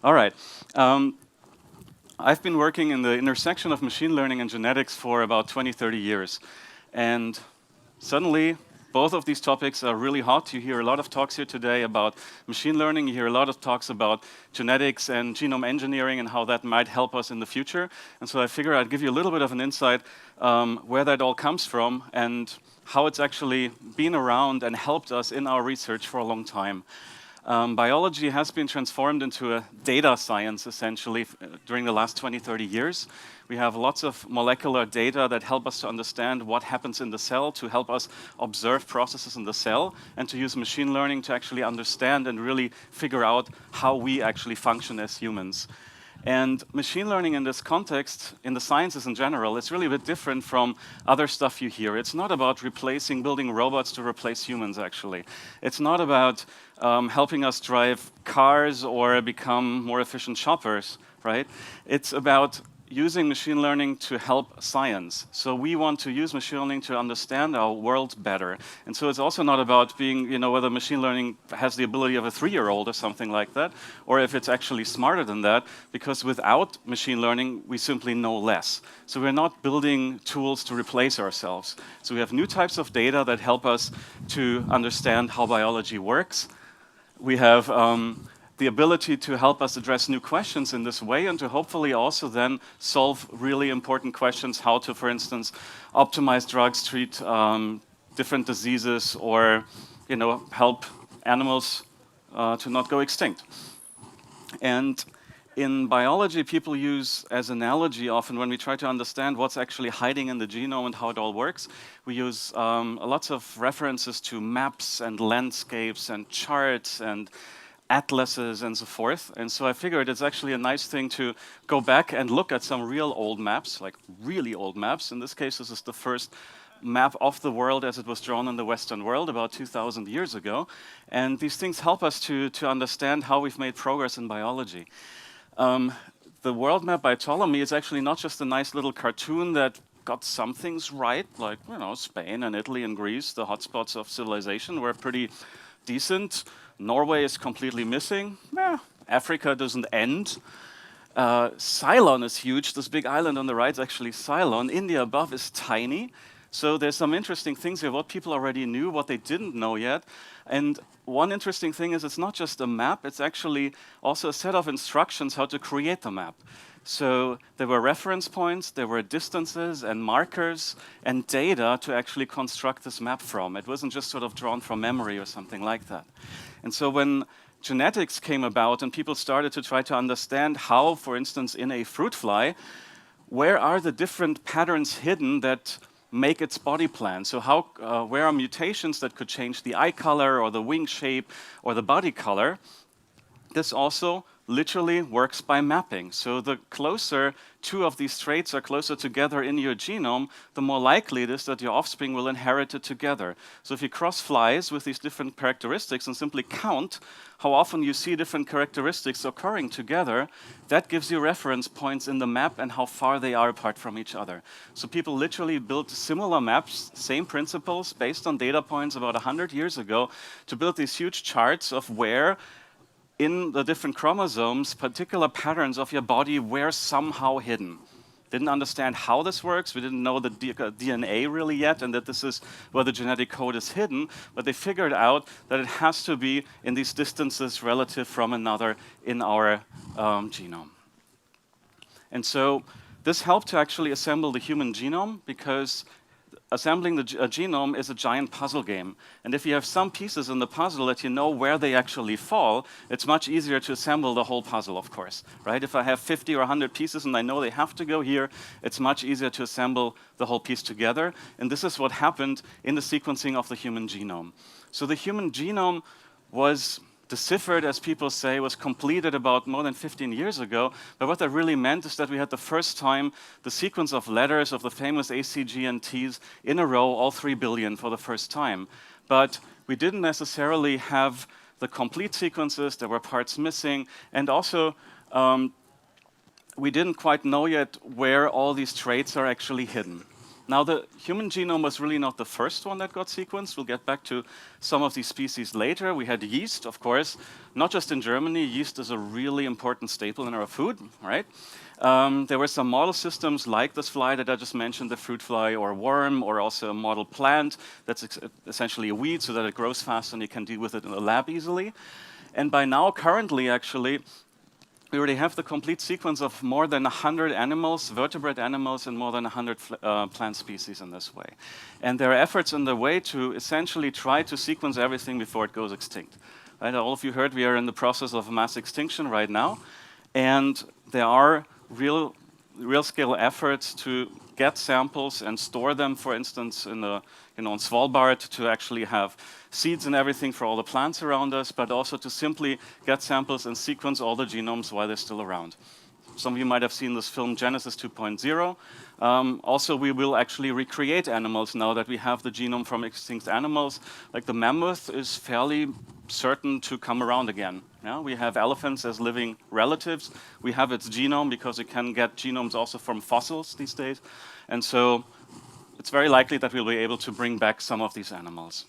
All right. I've been working in the intersection of machine learning and genetics for about 20, 30 years. And suddenly, both of these topics are really hot. You hear a lot of talks here today about machine learning. You hear a lot of talks about genetics and genome engineering and how that might help us in the future. And so I figured I'd give you a little bit of an insight where that all comes from and how it's actually been around and helped us in our research for a long time. Biology has been transformed into a data science, essentially, during the last 20, 30 years. We have lots of molecular data that help us to understand what happens in the cell, to help us observe processes in the cell, and to use machine learning to actually understand and really figure out how we actually function as humans. And machine learning in this context, in the sciences in general, is really a bit different from other stuff you hear. It's not about building robots to replace humans, actually. It's not about helping us drive cars or become more efficient shoppers, right? It's about using machine learning to help science. So we want to use machine learning to understand our world better. And so it's also not about being, whether machine learning has the ability of a 3-year-old or something like that, or if it's actually smarter than that, because without machine learning, we simply know less. So we're not building tools to replace ourselves. So we have new types of data that help us to understand how biology works. We have the ability to help us address new questions in this way and to hopefully also then solve really important questions, how to, for instance, optimize drugs, treat different diseases, or help animals to not go extinct. And in biology, people use as analogy often when we try to understand what's actually hiding in the genome and how it all works, we use lots of references to maps and landscapes and charts and atlases and so forth. And so I figured it's actually a nice thing to go back and look at some real old maps, like really old maps. In this case, this is the first map of the world as it was drawn in the Western world about 2,000 years ago. And these things help us to understand how we've made progress in biology. The world map by Ptolemy is actually not just a nice little cartoon that got some things right, like Spain and Italy and Greece, the hotspots of civilization, were pretty decent. Norway is completely missing. Africa doesn't end. Ceylon is huge. This big island on the right is actually Ceylon. India above is tiny. So there's some interesting things here, what people already knew, what they didn't know yet. And one interesting thing is it's not just a map, it's actually also a set of instructions how to create the map. So there were reference points, there were distances and markers and data to actually construct this map from. It wasn't just sort of drawn from memory or something like that. And so when genetics came about and people started to try to understand how, for instance, in a fruit fly, where are the different patterns hidden that make its body plan? So where are mutations that could change the eye color or the wing shape or the body color? This also literally works by mapping. So the closer two of these traits are closer together in your genome, the more likely it is that your offspring will inherit it together. So if you cross flies with these different characteristics and simply count how often you see different characteristics occurring together, that gives you reference points in the map and how far they are apart from each other. So people literally built similar maps, same principles, based on data points about 100 years ago, to build these huge charts of where in the different chromosomes, particular patterns of your body were somehow hidden. Didn't understand how this works, we didn't know the DNA really yet, and that this is where the genetic code is hidden, but they figured out that it has to be in these distances relative from another in our genome. And so this helped to actually assemble the human genome, because assembling the genome is a giant puzzle game. And if you have some pieces in the puzzle that you know where they actually fall, it's much easier to assemble the whole puzzle, of course, right? If I have 50 or 100 pieces and I know they have to go here, it's much easier to assemble the whole piece together. And this is what happened in the sequencing of the human genome. So the human genome was deciphered, as people say, was completed about more than 15 years ago. But what that really meant is that we had the first time the sequence of letters of the famous A, C, G, and T's in a row, all 3 billion for the first time. But we didn't necessarily have the complete sequences, there were parts missing, and also we didn't quite know yet where all these traits are actually hidden. Now, the human genome was really not the first one that got sequenced. We'll get back to some of these species later. We had yeast, of course, not just in Germany. Yeast is a really important staple in our food, right? There were some model systems like this fly that I just mentioned, the fruit fly, or worm, or also a model plant that's essentially a weed so that it grows fast and you can deal with it in the lab easily. And by now, currently, actually, we already have the complete sequence of more than 100 animals, vertebrate animals, and more than 100 plant species in this way. And there are efforts in the way to essentially try to sequence everything before it goes extinct. Right? All of you heard we are in the process of mass extinction right now, and there are real-scale efforts to get samples and store them, for instance, in on Svalbard, to actually have seeds and everything for all the plants around us, but also to simply get samples and sequence all the genomes while they're still around. Some of you might have seen this film Genesis 2.0. Also, we will actually recreate animals now that we have the genome from extinct animals. Like the mammoth is fairly certain to come around again. Yeah? We have elephants as living relatives. We have its genome because we can get genomes also from fossils these days. And so it's very likely that we'll be able to bring back some of these animals.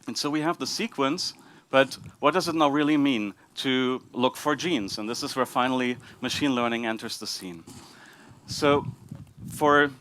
And so we have the sequence, but what does it now really mean to look for genes? And this is where finally machine learning enters the scene. So for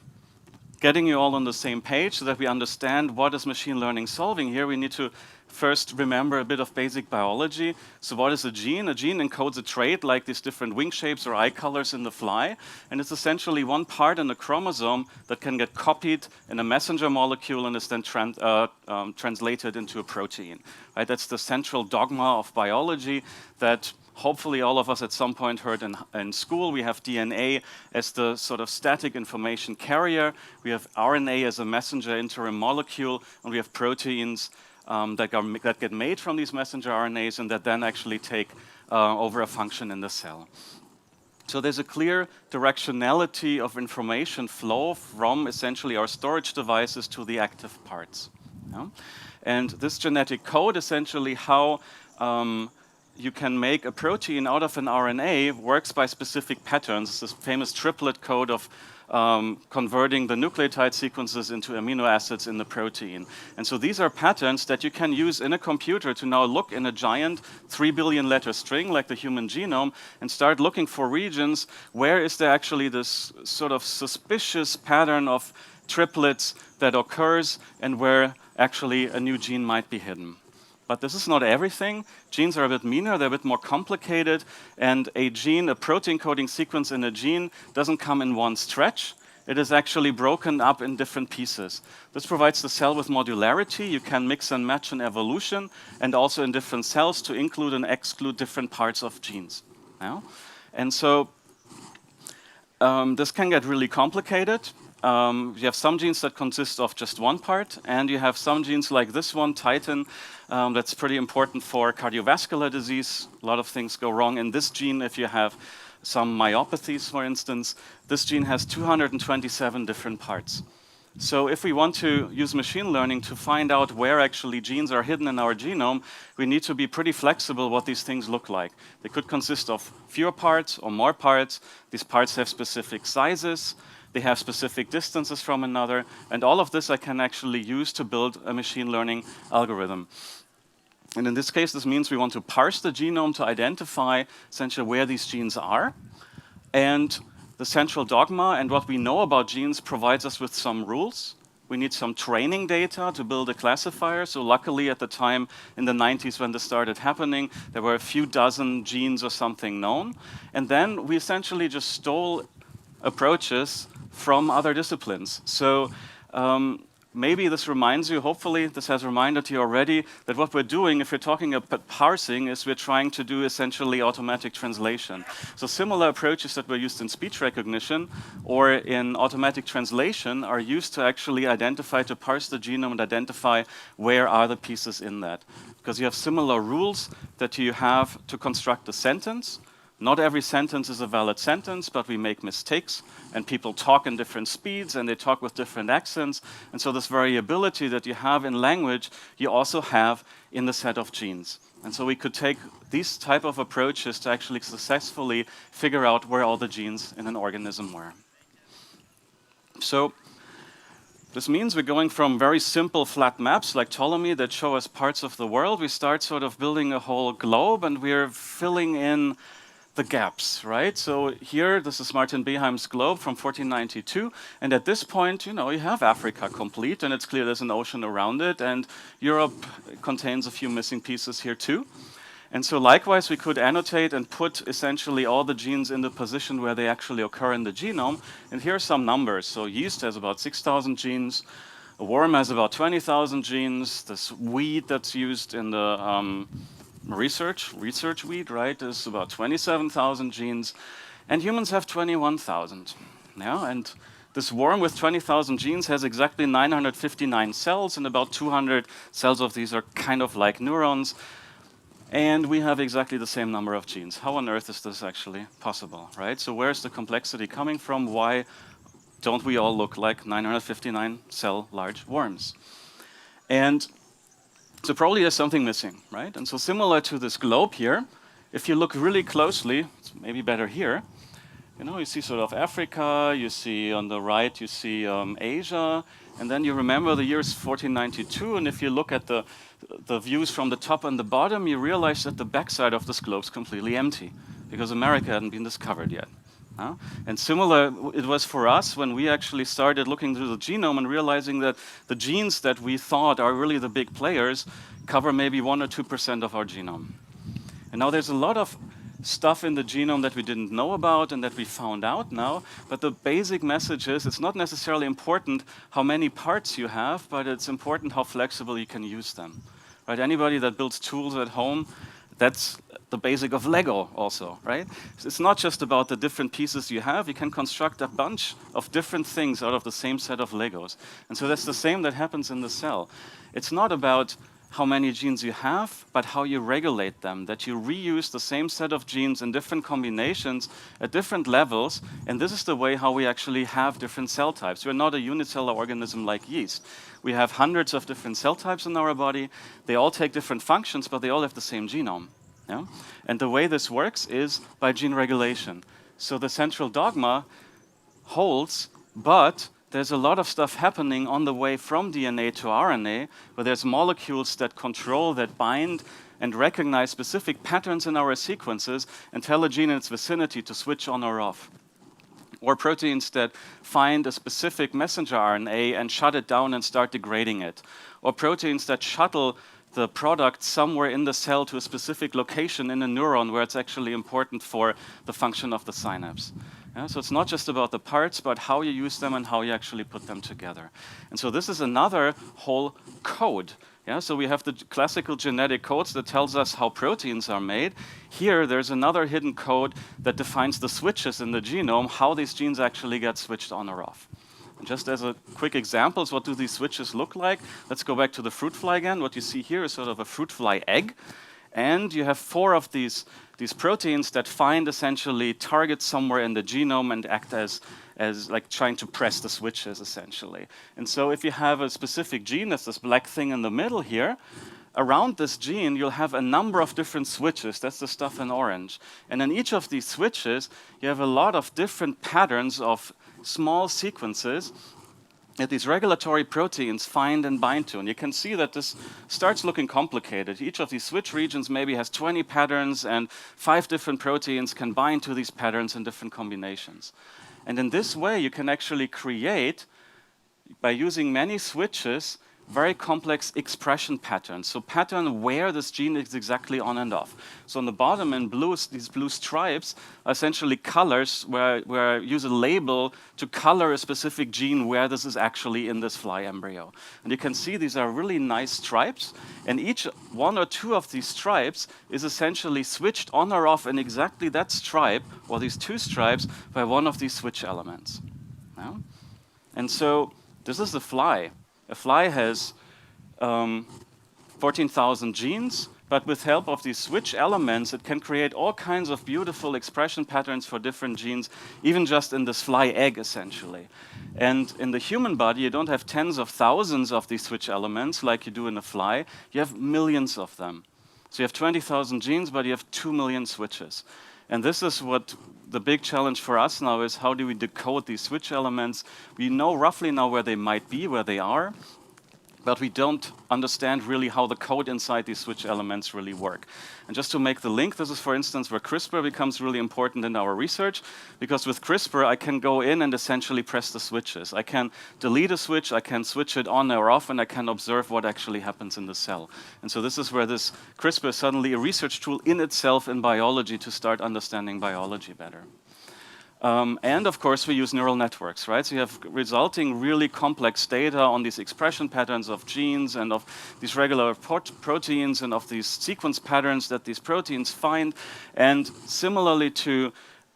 getting you all on the same page so that we understand what is machine learning solving here, we need to first remember a bit of basic biology. So what is a gene? A gene encodes a trait like these different wing shapes or eye colors in the fly. And it's essentially one part in the chromosome that can get copied in a messenger molecule and is then translated into a protein. Right? That's the central dogma of biology that hopefully all of us at some point heard in school. We have DNA as the sort of static information carrier. We have RNA as a messenger interim molecule. And we have proteins that get made from these messenger RNAs and that then actually take over a function in the cell. So there's a clear directionality of information flow from essentially our storage devices to the active parts. Yeah? And this genetic code, essentially how you can make a protein out of an RNA, works by specific patterns. It's this famous triplet code of converting the nucleotide sequences into amino acids in the protein. And so these are patterns that you can use in a computer to now look in a giant 3 billion letter string like the human genome and start looking for regions where is there actually this sort of suspicious pattern of triplets that occurs and where actually a new gene might be hidden. But this is not everything. Genes are a bit meaner, they're a bit more complicated, and a gene, a protein coding sequence in a gene doesn't come in one stretch. It is actually broken up in different pieces. This provides the cell with modularity. You can mix and match in evolution and also in different cells to include and exclude different parts of genes. Yeah? And so this can get really complicated. You have some genes that consist of just one part, and you have some genes like this one, Titin, that's pretty important for cardiovascular disease. A lot of things go wrong in this gene if you have some myopathies, for instance. This gene has 227 different parts. So if we want to use machine learning to find out where actually genes are hidden in our genome, we need to be pretty flexible what these things look like. They could consist of fewer parts or more parts. These parts have specific sizes. They have specific distances from another, and all of this I can actually use to build a machine learning algorithm. And in this case, this means we want to parse the genome to identify essentially where these genes are. And the central dogma and what we know about genes provides us with some rules. We need some training data to build a classifier. So luckily at the time in the 90s when this started happening, there were a few dozen genes or something known. And then we essentially just stole approaches from other disciplines. So maybe this reminds you, hopefully this has reminded you already, that what we're doing, if we're talking about parsing, is we're trying to do essentially automatic translation. So similar approaches that were used in speech recognition or in automatic translation are used to actually identify, to parse the genome and identify where are the pieces in that. Because you have similar rules that you have to construct a sentence. Not every sentence is a valid sentence, but we make mistakes, and people talk in different speeds, and they talk with different accents. And so this variability that you have in language, you also have in the set of genes. And so we could take these type of approaches to actually successfully figure out where all the genes in an organism were. So This means we're going from very simple flat maps like Ptolemy that show us parts of the world. We start sort of building a whole globe, and we're filling in the gaps, right? So here, this is Martin Beheim's globe from 1492, and at this point, you have Africa complete, and it's clear there's an ocean around it, and Europe contains a few missing pieces here too. And so likewise, we could annotate and put essentially all the genes in the position where they actually occur in the genome. And here are some numbers. So yeast has about 6,000 genes. A worm has about 20,000 genes. This weed that's used in the research weed, right, is about 27,000 genes. And humans have 21,000. Yeah, and this worm with 20,000 genes has exactly 959 cells, and about 200 cells of these are kind of like neurons. And we have exactly the same number of genes. How on earth is this actually possible, right? So where's the complexity coming from? Why don't we all look like 959 cell large worms? And so probably there's something missing, right? And so similar to this globe here, if you look really closely, it's maybe better here, you see sort of Africa, you see on the right, you see Asia, and then you remember the year is 1492, and if you look at the views from the top and the bottom, you realize that the backside of this globe is completely empty, because America hadn't been discovered yet. And similar it was for us when we actually started looking through the genome and realizing that the genes that we thought are really the big players cover maybe 1 or 2% of our genome. And now there's a lot of stuff in the genome that we didn't know about and that we found out now, but the basic message is it's not necessarily important how many parts you have, but it's important how flexible you can use them. Right? Anybody that builds tools at home, that's the basic of Lego also, right? It's not just about the different pieces you have, you can construct a bunch of different things out of the same set of Legos. And so that's the same that happens in the cell. It's not about how many genes you have, but how you regulate them, that you reuse the same set of genes in different combinations at different levels, and this is the way how we actually have different cell types. We're not a unicellular organism like yeast. We have hundreds of different cell types in our body. They all take different functions, but they all have the same genome. Yeah? And the way this works is by gene regulation. So the central dogma holds, but there's a lot of stuff happening on the way from DNA to RNA, where there's molecules that control, that bind, and recognize specific patterns in our sequences and tell a gene in its vicinity to switch on or off. Or proteins that find a specific messenger RNA and shut it down and start degrading it. Or proteins that shuttle the product somewhere in the cell to a specific location in a neuron where it's actually important for the function of the synapse. Yeah, so it's not just about the parts, but how you use them and how you actually put them together. And so this is another whole code. Yeah, so we have the classical genetic codes that tells us how proteins are made. Here, there's another hidden code that defines the switches in the genome, how these genes actually get switched on or off. And just as a quick example, what do these switches look like? Let's go back to the fruit fly again. What you see here is sort of a fruit fly egg. And you have 4 of these proteins that find essentially targets somewhere in the genome and act as like trying to press the switches essentially. And so if you have a specific gene, that's this black thing in the middle here, around this gene you'll have a number of different switches. That's the stuff in orange. And in each of these switches you have a lot of different patterns of small sequences that these regulatory proteins find and bind to. And you can see that this starts looking complicated. Each of these switch regions maybe has 20 patterns, and 5 different proteins can bind to these patterns in different combinations. And in this way, you can actually create, by using many switches, very complex expression patterns. So pattern where this gene is exactly on and off. So on the bottom in blue, these blue stripes are essentially colors where I use a label to color a specific gene where this is actually in this fly embryo. And you can see these are really nice stripes, and each 1 or 2 of these stripes is essentially switched on or off in exactly that stripe, or these 2 stripes, by one of these switch elements. Yeah? And so this is the fly. A fly has 14,000 genes, but with help of these switch elements, it can create all kinds of beautiful expression patterns for different genes, even just in this fly egg, essentially. And in the human body, you don't have tens of thousands of these switch elements like you do in a fly. You have millions of them. So you have 20,000 genes, but you have 2 million switches. And this is what the big challenge for us now is: how do we decode these switch elements? We know roughly now where they might be, where they are, but we don't understand really how the code inside these switch elements really work. And just to make the link, this is, for instance, where CRISPR becomes really important in our research, because with CRISPR, I can go in and essentially press the switches. I can delete a switch, I can switch it on or off, and I can observe what actually happens in the cell. And so this is where this CRISPR is suddenly a research tool in itself in biology to start understanding biology better. And of course, we use neural networks, right? So you have resulting really complex data on these expression patterns of genes and of these regular proteins and of these sequence patterns that these proteins find. And similarly to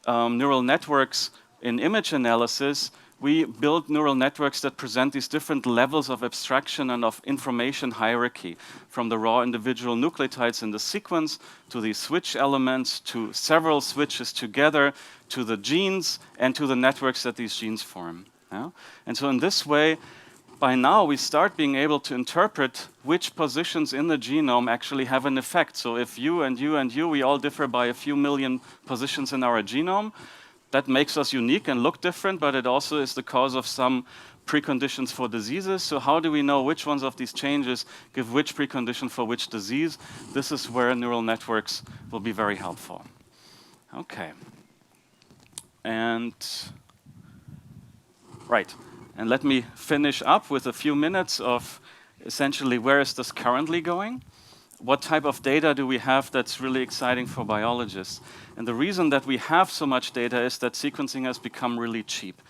neural networks in image analysis, we build neural networks that present these different levels of abstraction and of information hierarchy, from the raw individual nucleotides in the sequence to these switch elements, to several switches together, to the genes, and to the networks that these genes form. Yeah? And so in this way, by now we start being able to interpret which positions in the genome actually have an effect. So if you and you and you, we all differ by a few million positions in our genome, that makes us unique and look different, but it also is the cause of some preconditions for diseases. So how do we know which ones of these changes give which precondition for which disease? This is where neural networks will be very helpful. Okay. And right. And let me finish up with a few minutes of essentially where is this currently going? What type of data do we have that's really exciting for biologists? And the reason that we have so much data is that sequencing has become really cheap.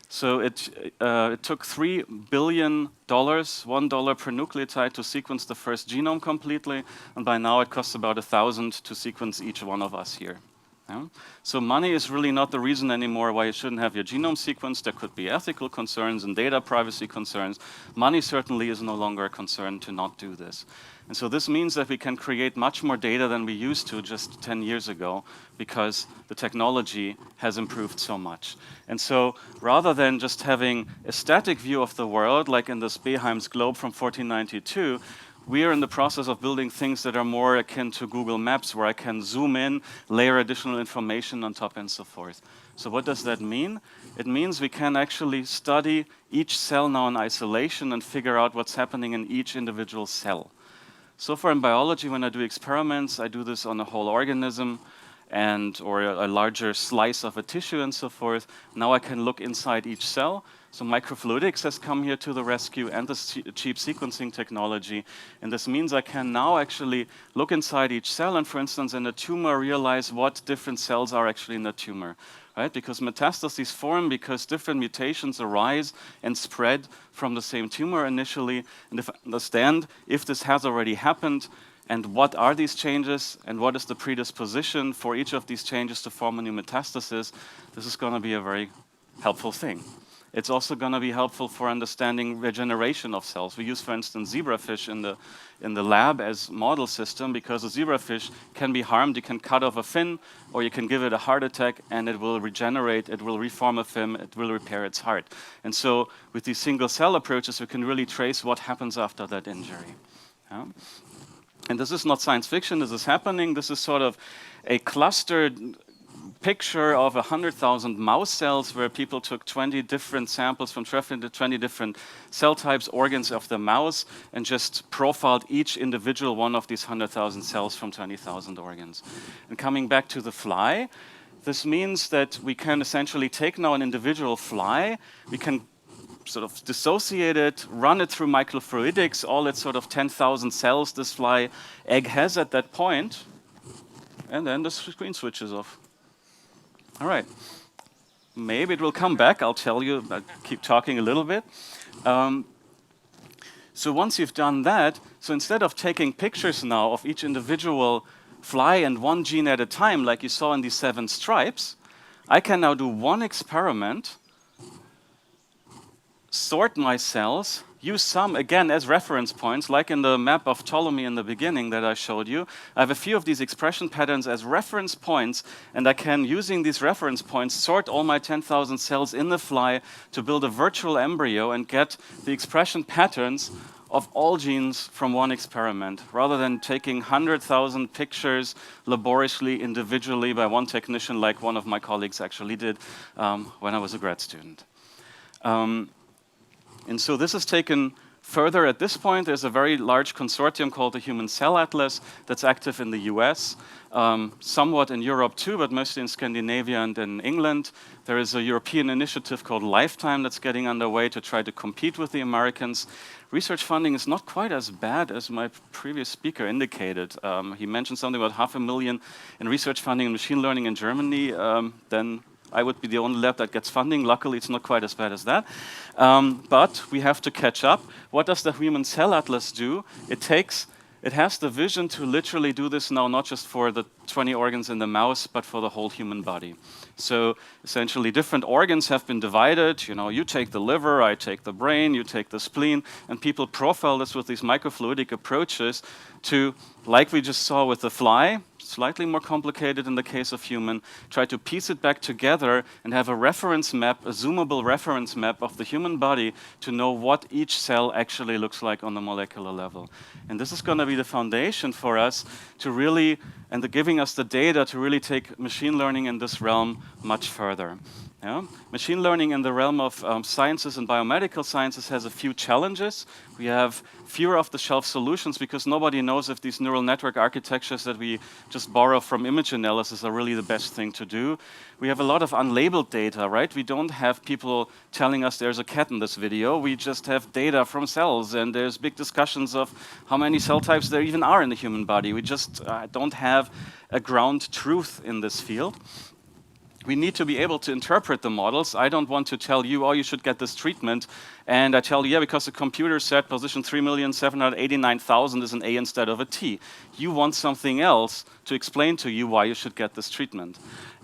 So it took $3 billion, $1 per nucleotide, to sequence the first genome completely, and by now it costs about $1,000 to sequence each one of us here. Yeah? So money is really not the reason anymore why you shouldn't have your genome sequenced. There could be ethical concerns and data privacy concerns. Money certainly is no longer a concern to not do this. And so this means that we can create much more data than we used to just 10 years ago, because the technology has improved so much. And so rather than just having a static view of the world, like in this Beheim's globe from 1492, we are in the process of building things that are more akin to Google Maps, where I can zoom in, layer additional information on top, and so forth. So what does that mean? It means we can actually study each cell now in isolation and figure out what's happening in each individual cell. So far in biology, when I do experiments, I do this on a whole organism or a larger slice of a tissue and so forth. Now I can look inside each cell. So microfluidics has come here to the rescue, and the cheap sequencing technology. And this means I can now actually look inside each cell and, for instance, in a tumor, realize what different cells are actually in the tumor. Right? Because metastases form because different mutations arise and spread from the same tumor initially. And if I understand if this has already happened, and what are these changes, and what is the predisposition for each of these changes to form a new metastasis, this is going to be a very helpful thing. It's also going to be helpful for understanding regeneration of cells. We use, for instance, zebrafish in the lab as model system, because a zebrafish can be harmed. You can cut off a fin, or you can give it a heart attack, and it will regenerate, it will reform a fin, it will repair its heart. And so with these single-cell approaches, we can really trace what happens after that injury. Yeah? And this is not science fiction, this is happening. This is sort of a clustered picture of 100,000 mouse cells, where people took 20 different samples from 20 different cell types, organs of the mouse, and just profiled each individual one of these 100,000 cells from 20,000 organs. And coming back to the fly, this means that we can essentially take now an individual fly, we can sort of dissociate it, run it through microfluidics, all its sort of 10,000 cells this fly egg has at that point, and then the screen switches off. All right. Maybe it will come back. I'll tell you. I'll keep talking a little bit. So once you've done that, so instead of taking pictures now of each individual fly and one gene at a time, like you saw in these 7 stripes, I can now do one experiment, sort my cells, use some, again, as reference points, like in the map of Ptolemy in the beginning that I showed you. I have a few of these expression patterns as reference points, and I can, using these reference points, sort all my 10,000 cells in the fly to build a virtual embryo and get the expression patterns of all genes from one experiment, rather than taking 100,000 pictures laboriously, individually by one technician, like one of my colleagues actually did when I was a grad student. And so this is taken further. At this point, there's a very large consortium called the Human Cell Atlas that's active in the US, somewhat in Europe too, but mostly in Scandinavia and in England. There is a European initiative called Lifetime that's getting underway to try to compete with the Americans. Research funding is not quite as bad as my previous speaker indicated. He mentioned something about $500,000 in research funding in machine learning in Germany. Then I would be the only lab that gets funding. Luckily, it's not quite as bad as that. But we have to catch up. What does the Human Cell Atlas do? It has the vision to literally do this now, not just for the 20 organs in the mouse, but for the whole human body. So essentially, different organs have been divided. You know, you take the liver, I take the brain, you take the spleen, and people profile this with these microfluidic approaches to, like we just saw with the fly, slightly more complicated in the case of human, try to piece it back together and have a reference map, a zoomable reference map of the human body to know what each cell actually looks like on the molecular level. And this is going to be the foundation for us to really, and giving us the data to really take machine learning in this realm much further. Yeah? Machine learning in the realm of sciences and biomedical sciences has a few challenges. We have fewer off-the-shelf solutions because nobody knows if these neural network architectures that we just borrow from image analysis are really the best thing to do. We have a lot of unlabeled data, right? We don't have people telling us there's a cat in this video. We just have data from cells, and there's big discussions of how many cell types there even are in the human body. We just don't have a ground truth in this field. We need to be able to interpret the models. I don't want to tell you, oh, you should get this treatment. And I tell you, yeah, because the computer said position 3,789,000 is an A instead of a T. You want something else to explain to you why you should get this treatment.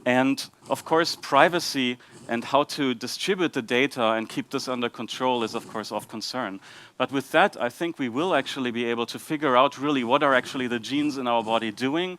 And of course, privacy and how to distribute the data and keep this under control is, of course, of concern. But with that, I think we will actually be able to figure out really what are actually the genes in our body doing,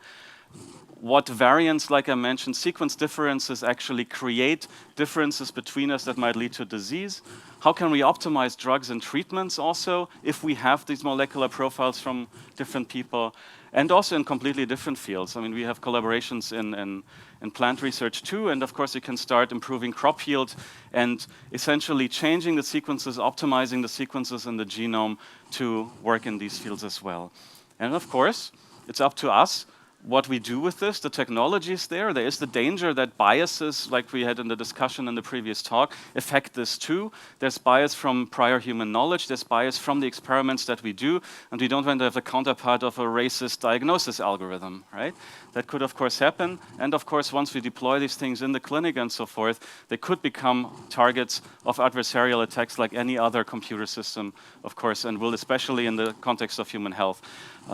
what variants, like I mentioned, sequence differences actually create differences between us that might lead to disease. How can we optimize drugs and treatments also if we have these molecular profiles from different people? And also in completely different fields. I mean, we have collaborations in plant research too, and of course you can start improving crop yield and essentially changing the sequences, optimizing the sequences in the genome to work in these fields as well. And of course, it's up to us what we do with this. The technology is there. There is the danger that biases, like we had in the discussion in the previous talk, affect this too. There's bias from prior human knowledge. There's bias from the experiments that we do. And we don't want to have the counterpart of a racist diagnosis algorithm, right? That could, of course, happen. And of course, once we deploy these things in the clinic and so forth, they could become targets of adversarial attacks like any other computer system, of course, and will, especially in the context of human health,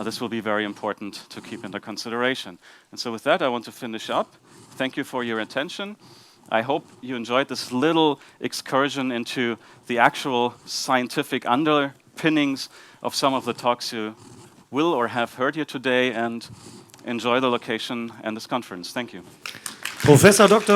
this will be very important to keep into consideration. And so with that, I want to finish up. Thank you for your attention. I hope you enjoyed this little excursion into the actual scientific underpinnings of some of the talks you will or have heard here today, and enjoy the location and this conference. Thank you. Professor Dr.